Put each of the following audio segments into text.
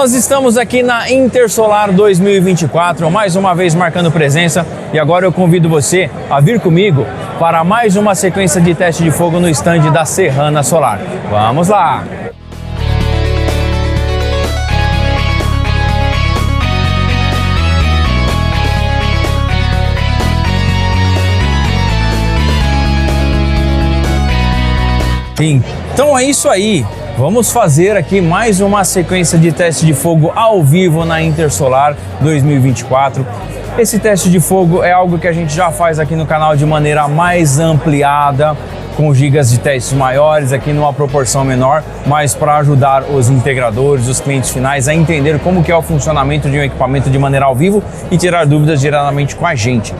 nós estamos aqui na Intersolar 2024, mais uma vez marcando presença, e agora eu convido você a vir comigo para mais uma sequência de teste de fogo no estande da Serrana Solar. Vamos lá! Então é isso aí, vamos fazer aqui mais uma sequência de teste de fogo ao vivo na Intersolar 2024. Esse teste de fogo é algo que a gente já faz aqui no canal de maneira mais ampliada, com gigas de testes maiores, aqui numa proporção menor, mas para ajudar os integradores, os clientes finais a entender como que é o funcionamento de um equipamento de maneira ao vivo e tirar dúvidas diretamente com a gente.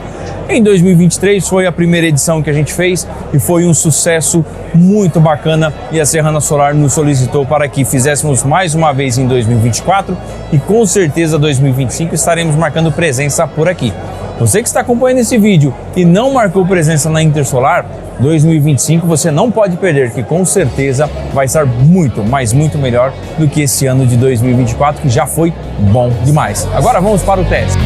Em 2023 foi a primeira edição que a gente fez e foi um sucesso muito bacana, e a Serrana Solar nos solicitou para que fizéssemos mais uma vez em 2024 e com certeza 2025 estaremos marcando presença por aqui. Você que está acompanhando esse vídeo e não marcou presença na Intersolar, 2025 você não pode perder, que com certeza vai estar muito, mas muito melhor do que esse ano de 2024, que já foi bom demais. Agora vamos para o teste.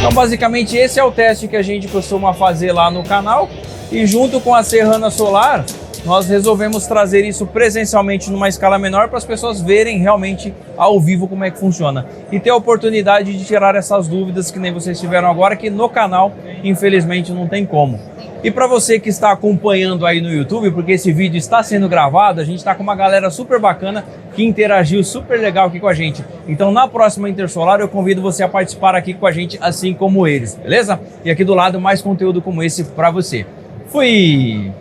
Então basicamente esse é o teste que a gente costuma fazer lá no canal e junto com a Serrana Solar nós resolvemos trazer isso presencialmente numa escala menor para as pessoas verem realmente ao vivo como é que funciona e ter a oportunidade de tirar essas dúvidas que nem vocês tiveram agora, que no canal infelizmente não tem como. E para você que está acompanhando aí no YouTube, porque esse vídeo está sendo gravado, a gente está com uma galera super bacana que interagiu super legal aqui com a gente. Então na próxima Intersolar eu convido você a participar aqui com a gente, assim como eles, beleza? E aqui do lado mais conteúdo como esse para você. Fui!